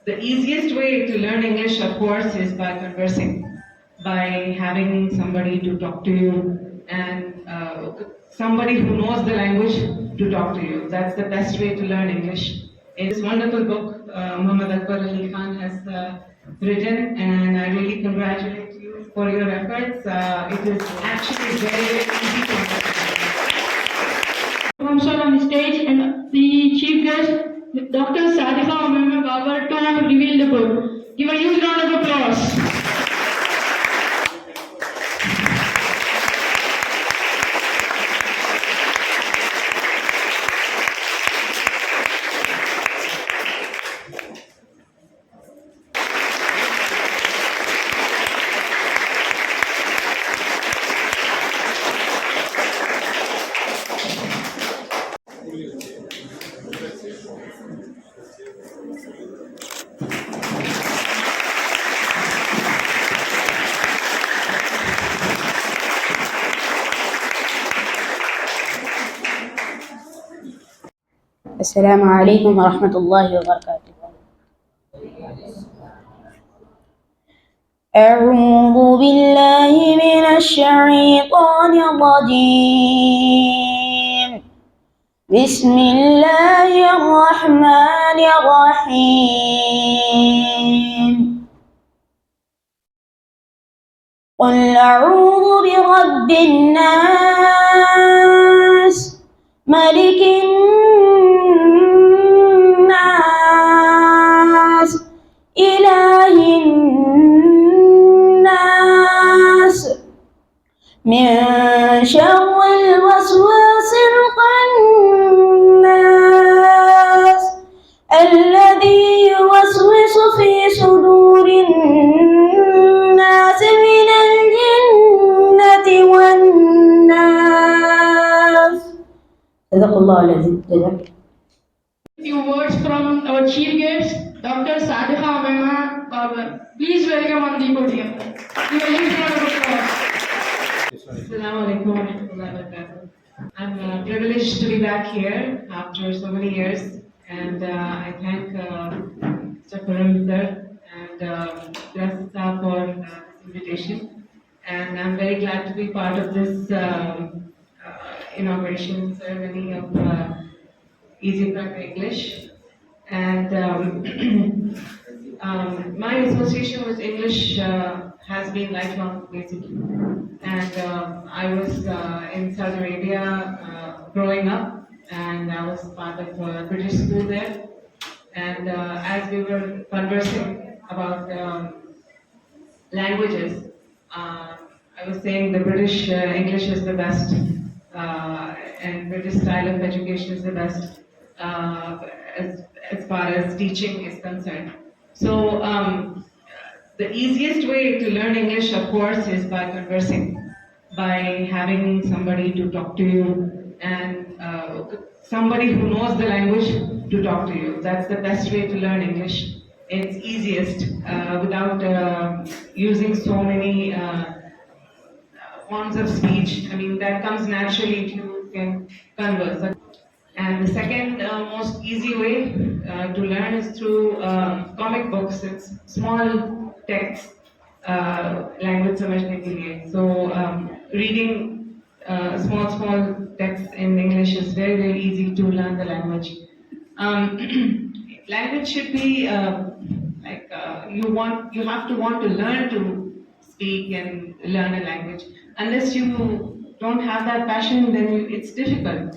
The easiest way to learn English, of course, is by conversing, by having somebody to talk to you and somebody who knows the language to talk to you. That's the best way to learn English. It's a wonderful book Muhammad Akbar Ali Khan has written, and I really congratulate you for your efforts. It is actually very, very easy to understand. Function on the stage and the chief guest, Dr. Sadiqa Umar Babar, to reveal the book. Give a huge round of applause. السلام عليكم ورحمة الله وبركاته. أعوذ بالله من الشيطان الرجيم. بسم الله الرحمن الرحيم. قل أعوذ برب الناس ملك الناس إله الناس من شر الوسواس الخناس الذي يوسوس في صدور الناس من الجنة والناس. صدق الله العظيم. Few words from our chief guest, Dr. Sadiqa Umar Babar. Please welcome on the podium. Give a huge round of applause. Assalamu alaikum wa rahmatullahi wa barakatuh. I'm privileged to be back here after so many years, and I thank Mr. Paramiter and Grasa for this invitation. And I'm very glad to be part of this inauguration ceremony of Easy Prep English. And my association with English has been lifelong, basically. And I was in Saudi Arabia growing up, and I was part of a British school there. And as we were conversing about languages, I was saying the British English is the best, and British style of education is the best as far as teaching is concerned. So the easiest way to learn English, of course, is by conversing, by having somebody to talk to you and somebody who knows the language to talk to you. That's the best way to learn English. It's easiest without using so many forms of speech. I mean, that comes naturally if you can converse. And the second most easy way to learn is through comic books. It's small text, language समझने के लिए. So reading small text in English is very, very easy to learn the language. Language should be you have to want to learn to speak and learn a language. Unless you don't have that passion, then it's difficult.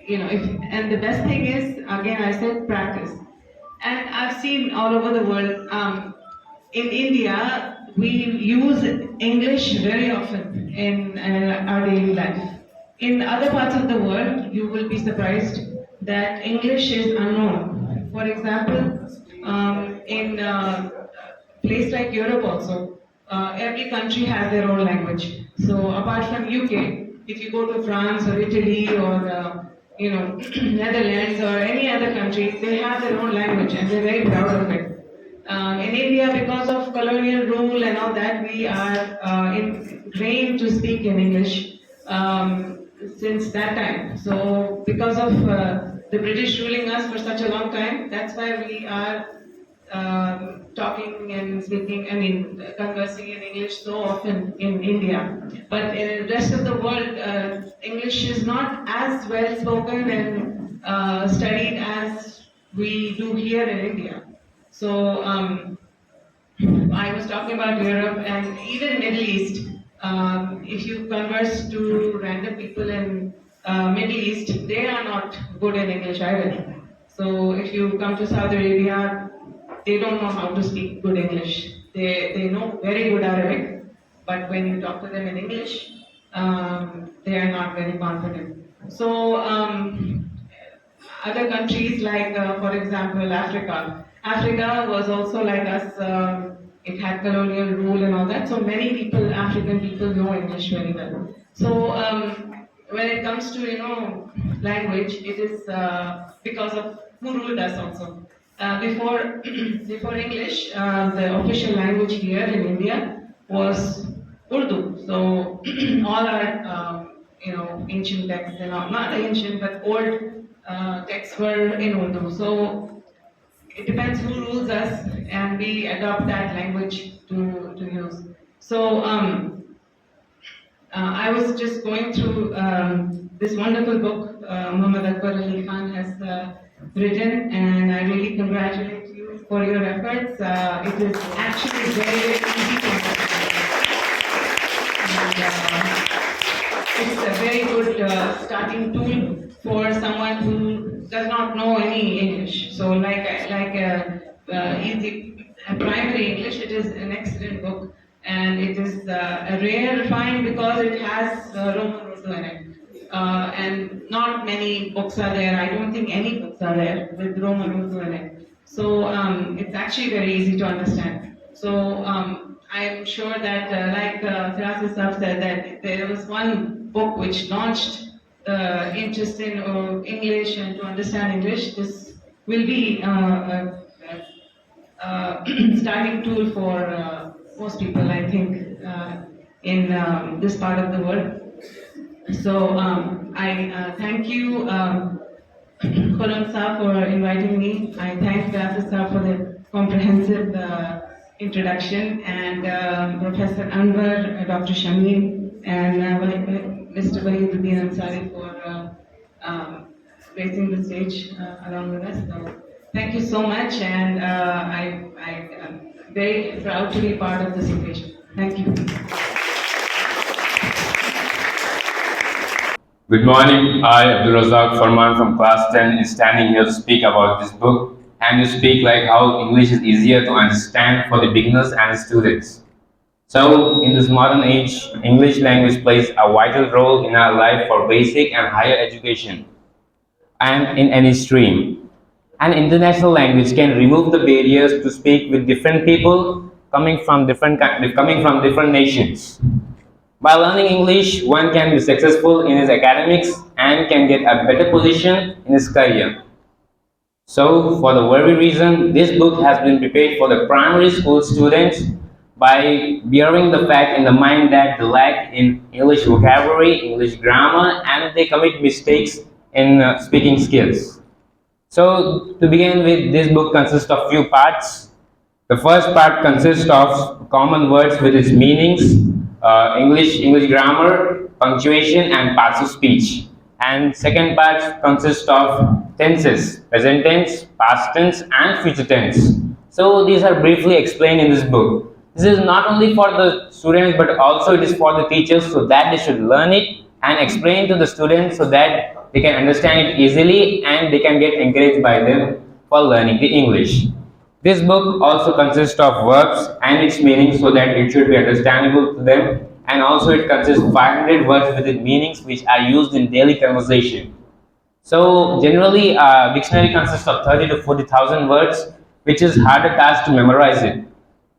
And the best thing is, again, I said practice. And I've seen all over the world. In India, we use English very often in our daily life. In other parts of the world, you will be surprised that English is unknown. For example, in a place like Europe also, every country has their own language. So apart from UK, if you go to France or Italy or Netherlands or any other country, they have their own language and they're very proud of it. In India, because of colonial rule and all that, we are ingrained to speak in English since that time. So because of the British ruling us for such a long time. That's why we are talking and speaking, conversing in English so often in India. But in the rest of the world, English is not as well spoken and studied as we do here in India. So I was talking about Europe and even Middle East. If you converse to random people in Middle East, they are not good in English either. So if you come to Saudi Arabia, they don't know how to speak good English. They know very good Arabic, but when you talk to them in English, they are not very confident. So other countries like, for example, Africa. Africa was also like us. It had colonial rule and all that. So many people, African people, know English very well. So when it comes to language, it is because of who ruled us also. Before before English, the official language here in India was Urdu. So all our ancient texts and all, not ancient but old texts were in Urdu. So it depends who rules us, and we adopt that language to use. So I was just going through this wonderful book Muhammad Akbar Ali Khan has written, and I really congratulate you for your efforts. It is actually very, very easy to understand. And, it's a very good starting tool for someone who does not know any English. So, easy primary English, it is an excellent book, and it is a rare find because it has Roman Urdu in it. And not many books are there. I don't think any books are there with Roman Urdu in it. So it's actually very easy to understand. So I'm sure that, like Firas Sahab said, that there was one book which launched interest in English and to understand English. This will be starting tool for most people, I think, in this part of the world. So I thank you, Khurram Saab, for inviting me. I thank Firas Saab for the comprehensive introduction, and Professor Anwar, Dr. Shameen, and Mr. Wahiduddin Ansari for gracing the stage along with us. So thank you so much, and I am very proud to be part of this occasion. Thank you. Good morning. I, Abdul Razak Farman from class 10, is standing here to speak about this book and to speak like how English is easier to understand for the beginners and students. So, in this modern age, English language plays a vital role in our life for basic and higher education and in any stream. An international language can remove the barriers to speak with different people coming from different nations. By learning English, one can be successful in his academics and can get a better position in his career. So, for the very reason, this book has been prepared for the primary school students by bearing the fact in the mind that they lack in English vocabulary, English grammar, and they commit mistakes in speaking skills. So, to begin with, this book consists of few parts. The first part consists of common words with its meanings, English grammar, punctuation, and parts of speech. And second part consists of tenses, present tense, past tense, and future tense. So these are briefly explained in this book. This is not only for the students, but also it is for the teachers, so that they should learn it and explain to the students so that they can understand it easily and they can get encouraged by them for learning the English. This book also consists of verbs and its meanings so that it should be understandable to them, and also it consists of 500 words with its meanings which are used in daily conversation. So generally a dictionary consists of 30 to 40,000 words, which is harder task to memorize it.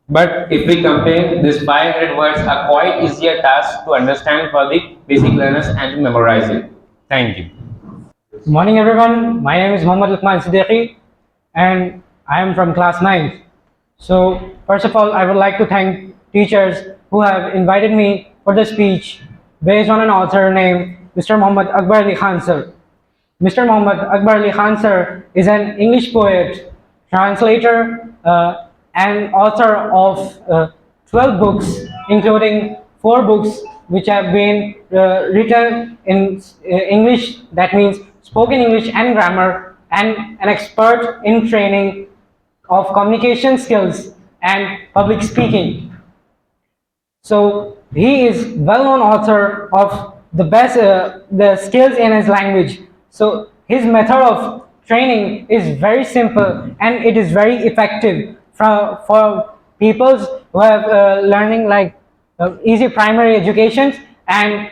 But if we compare, these 500 words are quite easier task to understand for the basic learners and to memorize it. Thank you. Good morning everyone, my name is Muhammad Luqman Siddiqui and I am from class 9. So first of all, I would like to thank teachers who have invited me for the speech based on an author named Mr. Muhammad Akbar Ali Khan sir. Mr. Muhammad Akbar Ali Khan sir is an English poet, translator, and author of 12 books, including 4 books which have been written in English, that means spoken English and grammar, and an expert in training of communication skills and public speaking. So he is well-known author of the skills in his language. So his method of training is very simple and it is very effective for people who have learning like easy primary education, and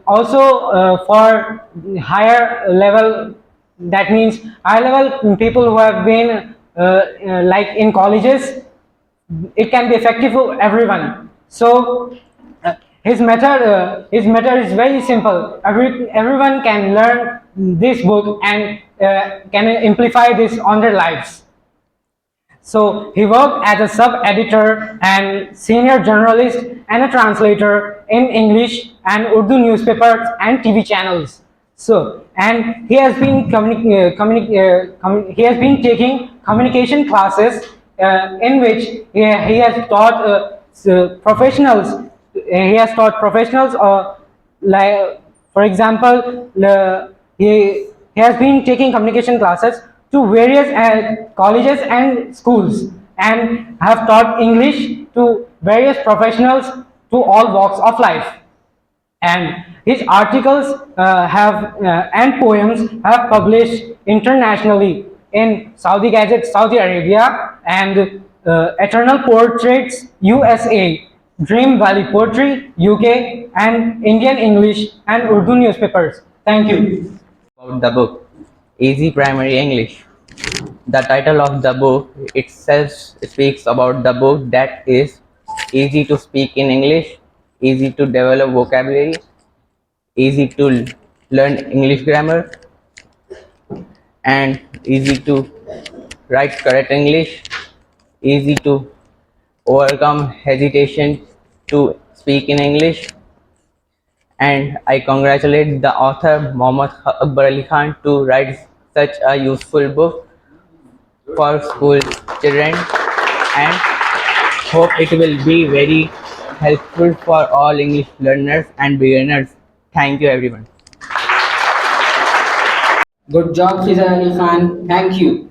also for higher level, that means high level people who have been like in colleges. It can be effective for everyone. So his method is very simple. Everyone can learn this book and can amplify this on their lives. So he worked as a sub-editor and senior journalist and a translator in English and Urdu newspapers and TV channels. So, and he has been he has been taking communication classes in which he has taught professionals. He has taught professionals, like for example, he has been taking communication classes to various colleges and schools, and have taught English to various professionals to all walks of life. And his articles and poems have published internationally in Saudi Gazette, Saudi Arabia, and Eternal Portraits, USA, Dream Valley Poetry, UK, and Indian English and Urdu newspapers. Thank you. About the book Easy Primary English. The title of the book itself speaks about the book that is easy to speak in English, easy to develop vocabulary, easy to learn English grammar, and easy to write correct English, easy to overcome hesitation to speak in English. And I congratulate the author Muhammad Akbar Ali Khan to write such a useful book for school children, and hope it will be very helpful for all English learners and beginners. Thank you everyone. Good job, Fizan Ali Khan. Thank you.